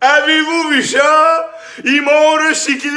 Avez-vous vu ça? Ils m'ont recyclé!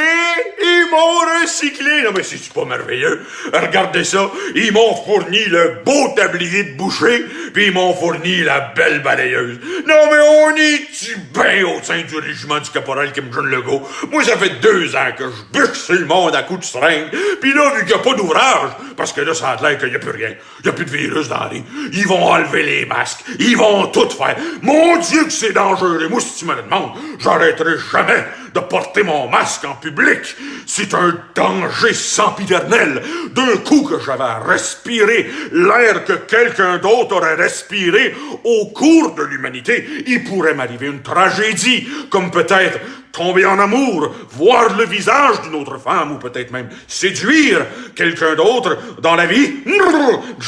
Ils m'ont recyclé! Non mais c'est pas merveilleux? Regardez ça! Ils m'ont fourni le beau tablier de boucher, puis ils m'ont fourni la belle balayeuse. Non mais on est-tu bien au sein du régiment du caporal Kim Jong-Legault? Moi ça fait 2 ans que je bûche sur le monde à coups de seringue, puis là vu qu'il n'y a pas d'ouvrage, parce que là ça a l'air qu'il n'y a plus rien, il n'y a plus de virus dans les... Ils vont enlever les masques, ils vont tout faire. Mon Dieu que c'est dangereux! Et moi si tu me le demandes, j'arrêterai jamais de porter mon masque en public. C'est un danger sempiternel. D'un coup que j'avais à respirer l'air que quelqu'un d'autre aurait respiré au cours de l'humanité, il pourrait m'arriver une tragédie, comme peut-être tomber en amour, voir le visage d'une autre femme, ou peut-être même séduire quelqu'un d'autre dans la vie.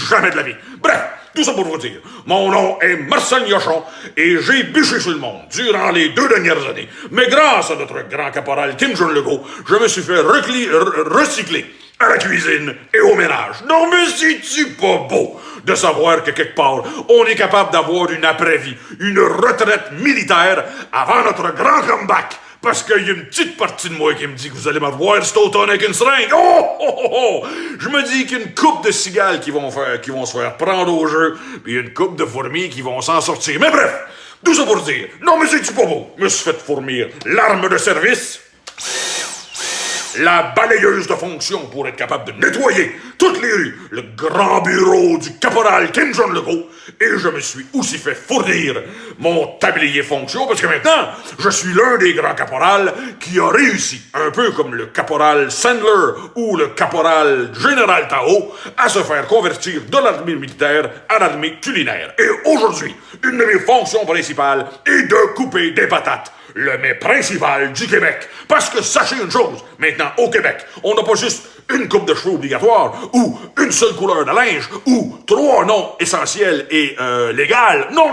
Jamais de la vie. Bref, tout ça pour vous dire, mon nom est Marcel Gnochon et j'ai bûché sur le monde durant les 2 dernières années. Mais grâce à notre grand caporal Kim Jong-Legault, je me suis fait recycler à la cuisine et au ménage. Non mais c'est-tu pas beau de savoir que quelque part, on est capable d'avoir une après-vie, une retraite militaire avant notre grand comeback? Parce qu'il y a une petite partie de moi qui me dit que vous allez me revoir cet automne avec une seringue. Oh! Je me dis qu'il y a une couple de cigales qui vont se faire prendre au jeu, puis une couple de fourmis qui vont s'en sortir. Mais bref, tout ça pour dire, non mais c'est-tu pas beau? Je me suis fait fournir l'arme de service, la balayeuse de fonction pour être capable de nettoyer toutes les rues, le grand bureau du caporal Kim Jong-Legault, et je me suis aussi fait fournir mon tablier fonction, parce que maintenant, je suis l'un des grands caporals qui a réussi, un peu comme le caporal Sandler ou le caporal général Tao, à se faire convertir de l'armée militaire à l'armée culinaire. Et aujourd'hui, une de mes fonctions principales est de couper des patates. Le mets principal du Québec. Parce que sachez une chose, maintenant, au Québec, on n'a pas juste une coupe de cheveux obligatoire, ou une seule couleur de linge, ou 3 noms essentiels et légaux. Non,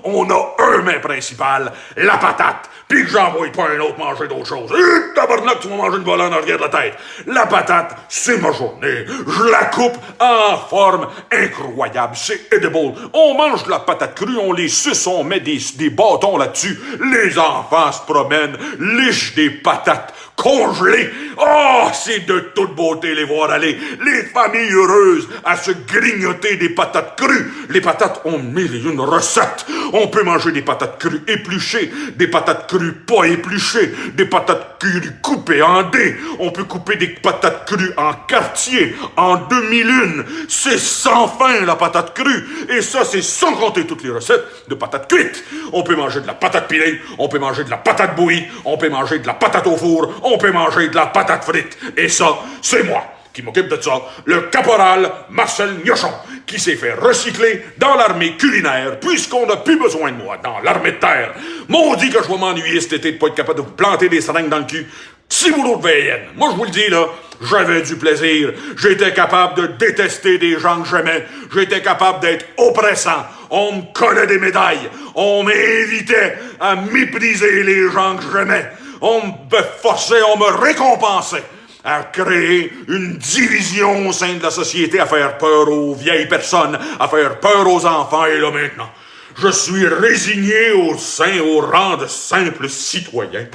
on a un mets principal, la patate. Puis que j'envoie pas un autre manger d'autre chose. Tabarnak, tu vas manger une volante en arrière de la tête. La patate, c'est ma journée. Je la coupe en forme incroyable. C'est edible. On mange de la patate crue, on les suce, on met des bâtons là-dessus. Les enfants se promènent, lichent des patates congelées. Oh, c'est de toute beauté les voir aller. Les familles heureuses à se grignoter des patates crues. Les patates ont 1001 recettes. On peut manger des patates crues épluchées, des patates crues pas épluchées, des patates crues coupées en dés. On peut couper des patates crues en quartiers, en 2001. C'est sans fin la patate crue. Et ça, c'est sans compter toutes les recettes de patates cuites. On peut manger de la patate pilée, on peut manger de la patate bouillie, on peut manger de la patate au four, on peut manger de la patate frite. Et ça, c'est moi qui m'occupe de ça, le caporal Marcel Gnochon, qui s'est fait recycler dans l'armée culinaire, puisqu'on n'a plus besoin de moi dans l'armée de terre. Maudit que je vais m'ennuyer cet été de pas être capable de vous planter des seringues dans le cul. Si vous l'autre veillenne, moi je vous le dis là, j'avais du plaisir. J'étais capable de détester des gens que j'aimais. J'étais capable d'être oppressant. On me collait des médailles. On m'invitait à mépriser les gens que j'aimais. On me forçait, on me récompensait à créer une division au sein de la société, à faire peur aux vieilles personnes, à faire peur aux enfants. Et là maintenant, je suis résigné au rang de simple citoyen,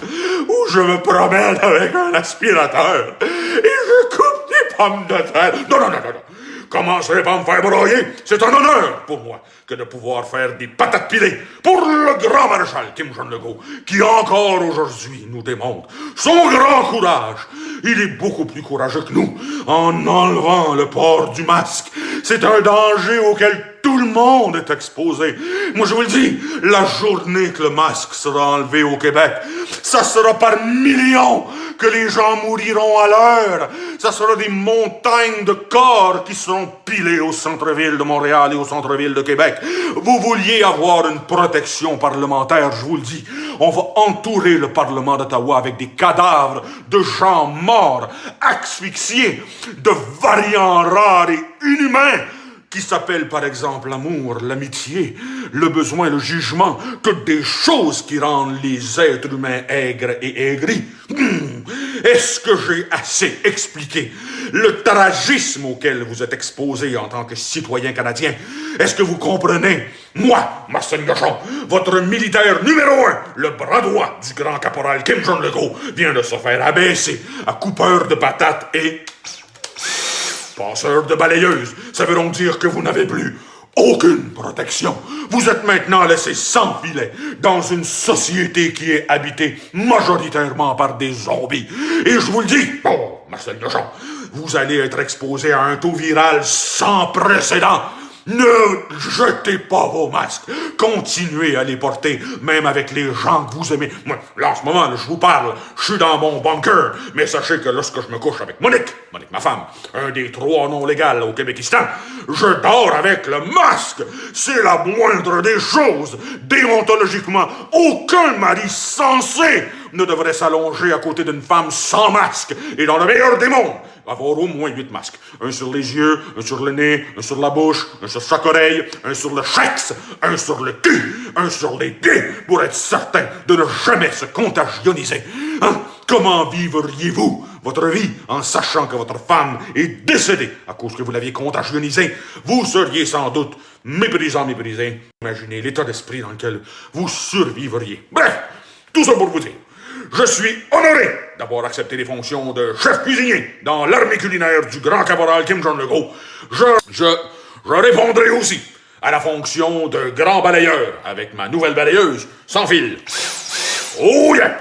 où je me promène avec un aspirateur et je coupe des pommes de terre. Non. Commencerez pas à me faire broyer. C'est un honneur pour moi que de pouvoir faire des patates pilées pour le grand maréchal Kim Jong-Legault, qui encore aujourd'hui nous démontre son grand courage. Il est beaucoup plus courageux que nous en enlevant le port du masque. C'est un danger auquel tout le monde est exposé. Moi, je vous le dis, la journée que le masque sera enlevé au Québec, ça sera par millions que les gens mouriront à l'heure. Ça sera des montagnes de corps qui seront pilés au centre-ville de Montréal et au centre-ville de Québec. Vous vouliez avoir une protection parlementaire, je vous le dis. On va entourer le Parlement d'Ottawa avec des cadavres de gens morts, asphyxiés, de variants rares et inhumains, qui s'appellent par exemple l'amour, l'amitié, le besoin, le jugement, toutes des choses qui rendent les êtres humains aigres et aigris. Est-ce que j'ai assez expliqué? le tragisme auquel vous êtes exposé en tant que citoyen canadien. Est-ce que vous comprenez? Moi, Marcel Gauchon, votre militaire numéro 1, le bras droit du grand caporal Kim Jong-Legault, vient de se faire abaisser à coupeur de patates et passeur de balayeuse. Ça veut donc dire que vous n'avez plus aucune protection. Vous êtes maintenant laissé sans filet dans une société qui est habitée majoritairement par des zombies. Et je vous le dis, Marcel Gauchon, vous allez être exposé à un taux viral sans précédent. Ne jetez pas vos masques. Continuez à les porter, même avec les gens que vous aimez. Moi, là, en ce moment, là, je vous parle, je suis dans mon bunker. Mais sachez que lorsque je me couche avec Monique, ma femme, un des 3 noms légaux au Québékistan, je dors avec le masque. C'est la moindre des choses. Déontologiquement, aucun mari censé ne devrait s'allonger à côté d'une femme sans masque. Et dans le meilleur des mondes, avoir au moins 8 masques. Un sur les yeux, un sur le nez, un sur la bouche, un sur chaque oreille, un sur le sexe, un sur le cul, un sur les pieds, pour être certain de ne jamais se contagioniser. Hein? Comment vivriez-vous votre vie en sachant que votre femme est décédée à cause que vous l'aviez contagionnisée? Vous seriez sans doute méprisé. Imaginez l'état d'esprit dans lequel vous survivriez. Bref, tout ça pour vous dire. Je suis honoré d'avoir accepté les fonctions de chef cuisinier dans l'armée culinaire du grand caporal Kim Jong-Legault. Je répondrai aussi à la fonction de grand balayeur avec ma nouvelle balayeuse sans fil. Oh yeah!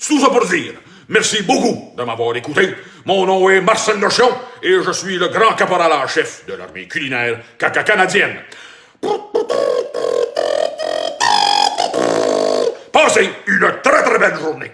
Tout ça pour dire, merci beaucoup de m'avoir écouté. Mon nom est Marcel Gauchon et je suis le grand caporal en chef de l'armée culinaire canadienne. Passez une très très belle journée.